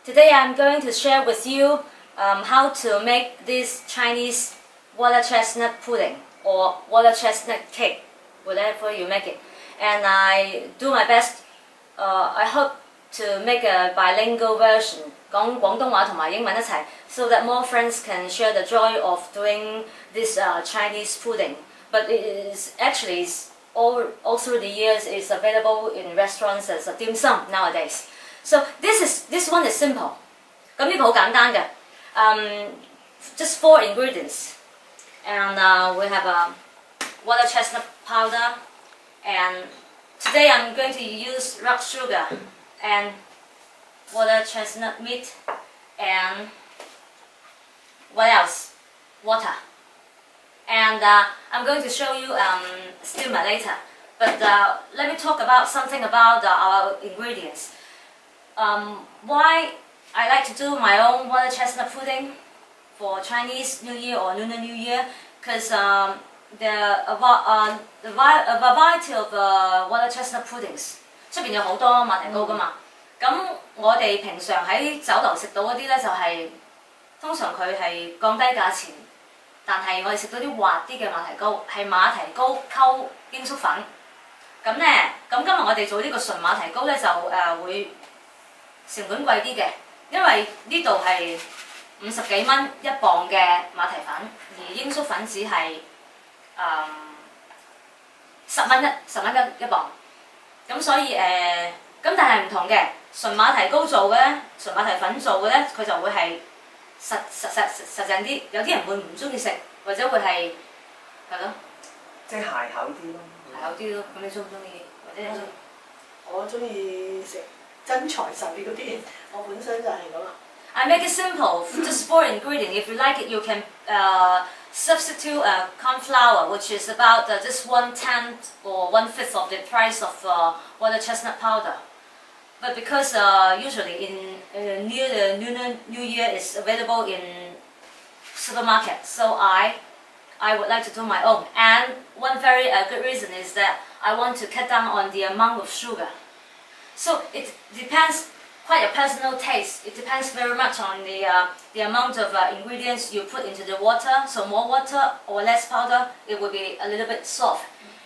Today I'm going to share with you how to make this Chinese water chestnut pudding or water chestnut cake, whatever you make it. And I do my best. I hope to make a bilingual version, 講廣東話同埋英文一齊 so that more friends can share the joy of doing this Chinese pudding. But it is actually all through the years it's available in restaurants as a dim sum nowadays. So this one is simple. 咁呢個好簡單嘅，just 4 ingredients. And we have water chestnut powder. And today I'm going to use rock sugar and water chestnut meat and what else? Water. And I'm going to show you steamer later. But let me talk about something about our ingredients. Why I like to do my own water chestnut pudding for Chinese New Year or Lunar New Year, because there are a variety of water chestnut puddings. 出邊有好多馬蹄糕㗎嘛，咁我哋平常喺酒樓食到嗰啲呢，就係通常佢係降低價錢，但係我哋食到啲滑啲嘅馬蹄糕，係馬蹄糕溝鷹粟粉。咁呢，咁今日我哋做呢個純馬蹄糕呢，就會成本貴啲嘅，因為呢度係50幾蚊1磅嘅馬蹄粉，而鷹粟粉只係10蚊一磅。咁所以咁但係唔同嘅，純馬蹄糕做嘅咧，純馬蹄粉做嘅咧，佢就會係實淨啲。有啲人會唔中意食，或者會係咯，即係鞋口啲咯。鞋口啲咯，咁你中唔中意？或者你中？我中意食真材實料嗰啲，我本身就係咁啦。I make it simple, just 4 ingredients. If you like it, you can substitute corn flour, which is about just 1/10 or 1/5 of the price of water chestnut powder. But because usually near the Lunar New Year is available in supermarket, so I would like to do my own. And one very good reason is that I want to cut down on the amount of sugar. So it depends. Quite a personal taste. It depends very much on the amount of ingredients you put into the water. So more water or less powder, it will be a little bit soft.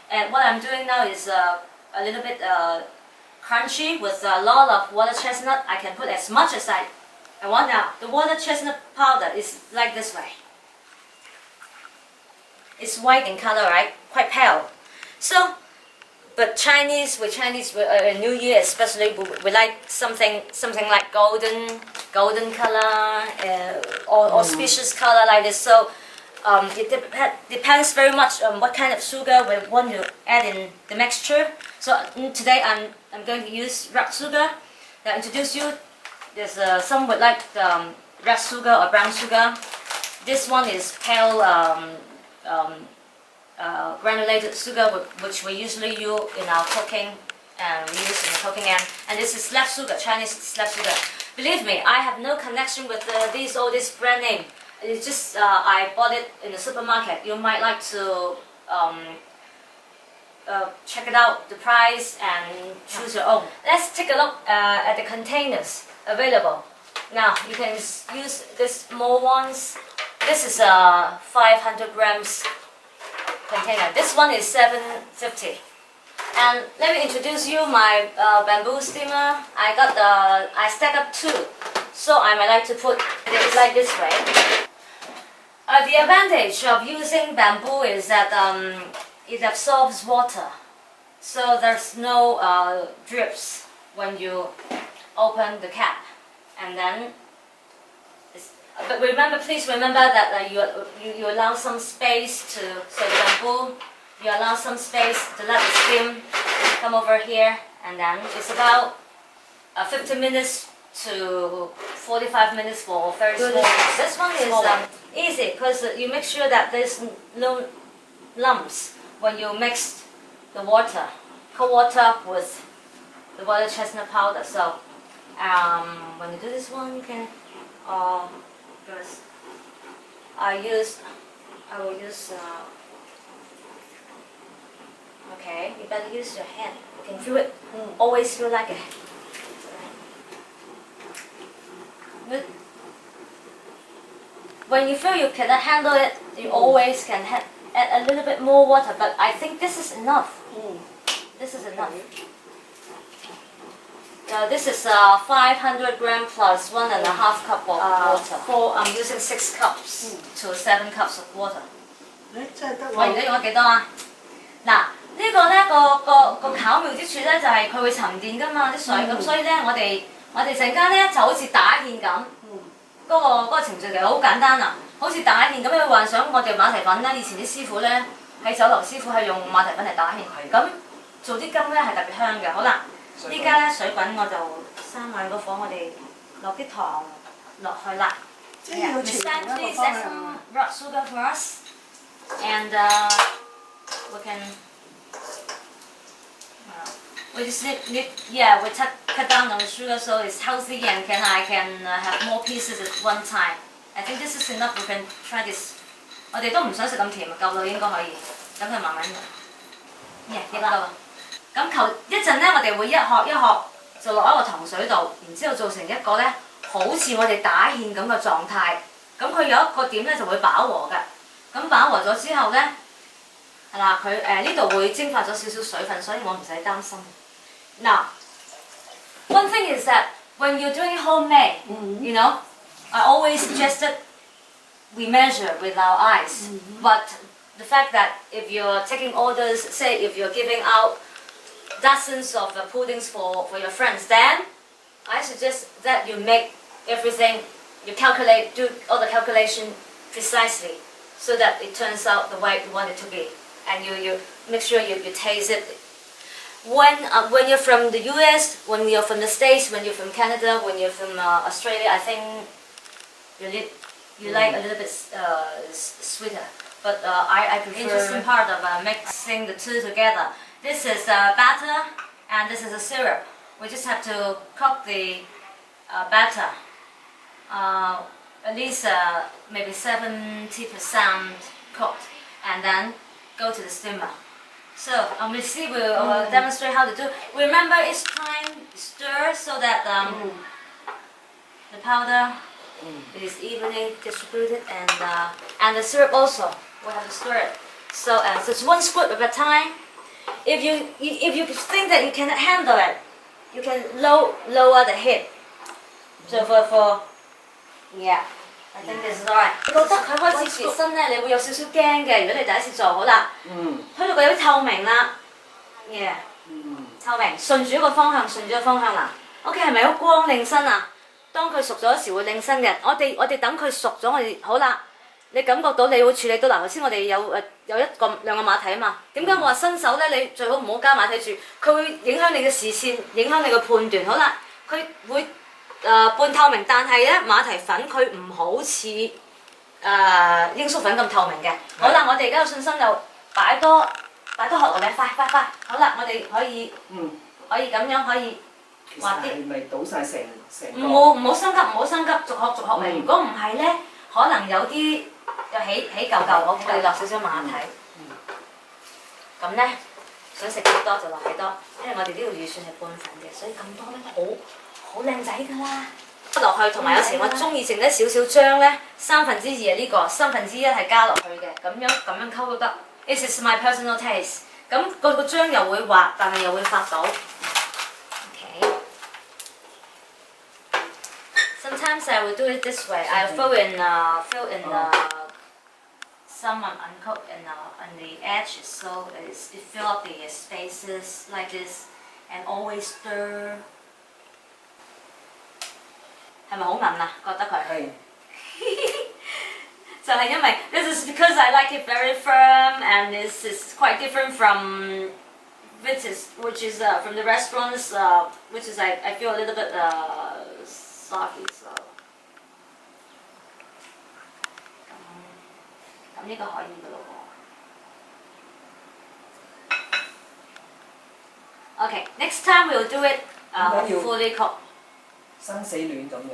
And what I'm doing now is a little bit crunchy with a lot of water chestnut. I can put as much as I want now. The water chestnut powder is like this way. It's white in color, right? Quite pale. So. But Chinese New Year especially, we like something like golden color or auspicious color like this. So it depends very much on what kind of sugar we want to add in the mixture. So today I'm going to use rock sugar. I'll introduce you. There's some would like red sugar or brown sugar. This one is pale. Granulated sugar, which we usually use in our cooking, and we use in the cooking and this is slab sugar, Chinese slab sugar. Believe me, I have no connection with this brand name. It's just I bought it in the supermarket. You might like to check it out, the price, and choose your own. Let's take a look at the containers available. Now you can use these small ones. This is 500 grams. Container. This one is $7.50. And let me introduce you my bamboo steamer. I stack up 2, so I might like to put it like this way. The advantage of using bamboo is that it absorbs water, so there's no drips when you open the cap, and then. But please remember that you allow some space so the bamboo, you allow some space to let the steam come over here, and then it's about 50 minutes to 45 minutes for very small. This one is easy because you make sure that there's no lumps when you mix the water, cold water with the water chestnut powder. So when you do this one, you can. First, I will use. Okay, you better use your hand. You can feel it. Always feel like it. when you feel you cannot handle it, you always can add a little bit more water. But I think this is enough. This is enough. This is 500 gram plus 1.5 cup of water. I'm using 6 cups to 7 cups of water. 真係得喎！我而家用咗幾多啊？嗱，呢個咧個巧妙之處咧就係佢會沉澱㗎嘛啲水，咁所以咧我哋陣間咧就好似打芡咁，嗰個程序其實好簡單啊，好似打芡咁樣幻想我哋馬蹄粉咧，以前啲師傅咧喺酒樓師傅係用馬蹄粉嚟打芡，咁做啲羹咧係特別香嘅。好啦，依家咧水滾我就閂埋個火，我哋落啲糖落去啦。即係要傳同一個方向。Rock sugar for us, and we can. We just need we cut down on the sugar so it's healthy and I can have more pieces at one time. I think this is enough. We can try this. 我哋都唔想食咁甜，夠啦應該可以。咁佢慢慢益啦。咁一陣咧，我哋會一殼一殼就落一個糖水度，然之後做成一個咧，好似我哋打芡咁嘅狀態。咁佢有一個點咧就會飽和㗎。咁飽和咗之後咧，係啦，佢呢度會蒸發咗少少水分，所以我唔使擔心。Now, one thing is that when you're doing homemade, you know, I always suggest that we measure with our eyes. But the fact that if you're taking orders, say if you're giving out dozens of puddings for your friends, then I suggest that you make everything, you do all the calculation precisely so that it turns out the way you want it to be. And you make sure you taste it. When you're from the US, when you're from the States, when you're from Canada, when you're from Australia, I think you like a little bit sweeter. But I prefer interesting part of mixing the two together. This is batter and this is a syrup. We just have to cook the batter at least maybe 70% cooked, and then go to the steamer. So Missy will demonstrate how to do. Remember, each time stir so that the powder is evenly distributed, and the syrup also we have to stir it. So it's one scoop at a time. If you think that you cannot handle it, you can lower the heat. So for I think this is alright. 覺得佢開始結身咧，你會有少少驚嘅。如果你第一次做好啦，推到佢有啲透明啦，透明，順住一個方向嗱。OK 係咪好光靚身啊？當佢熟咗時會靚身嘅。我哋等佢熟咗，我哋好啦。你感覺到你會處理到嗱，頭先我哋有兩個馬蹄啊嘛。點解我話新手咧？你最好唔好加馬蹄住，佢會影響你嘅視線，影響你嘅判斷。好啦，佢會。半透明，但係咧馬蹄粉佢唔好似鷹粟粉咁透明嘅。好啦，我哋而家有信心就擺多殼落嚟，快！好啦，我哋可以咁樣可以滑啲。係咪倒晒成個？唔好心急，逐殼嚟。如果唔係咧，可能有啲又起嚿，我哋落少少馬蹄。咁咧想食幾多就落幾多，因為我哋呢度預算係半份嘅，所以咁多咧好靚仔㗎啦！落去同埋有時我中意剩一少少漿咧，2/3係呢個1/3係加落去嘅，咁樣溝都得。It is my personal taste。咁個漿又會滑，但係又會發到。Okay。Sometimes I will do it this way. I fill in some uncooked on the edges, so it fill up the spaces like this, and always stir. 係咪好韌啊？覺得佢係就係因為 this is because I like it very firm, and this is quite different from which is from the restaurants, which is I feel a little bit soggy, so 咁呢個可以㗎咯喎。Okay, next time we'll do it fully cooked. 生死戀咁樣。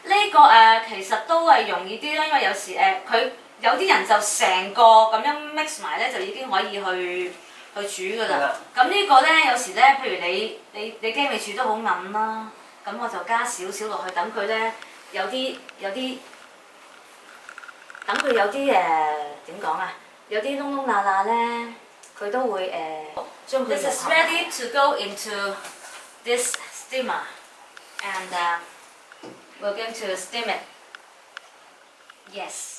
呢個其實都係容易啲啦，因為有時佢有啲人就成個咁樣 mix 埋咧，就已經可以去煮㗎啦。咁呢個咧有時咧，譬如你驚你煮得好韌啦，咁我就加少少落去，等佢咧有啲等佢有啲點講啊，有啲窿窿罅罅咧，佢都會將佢。This is ready to go into this steamer, and we're going to steam it. Yes.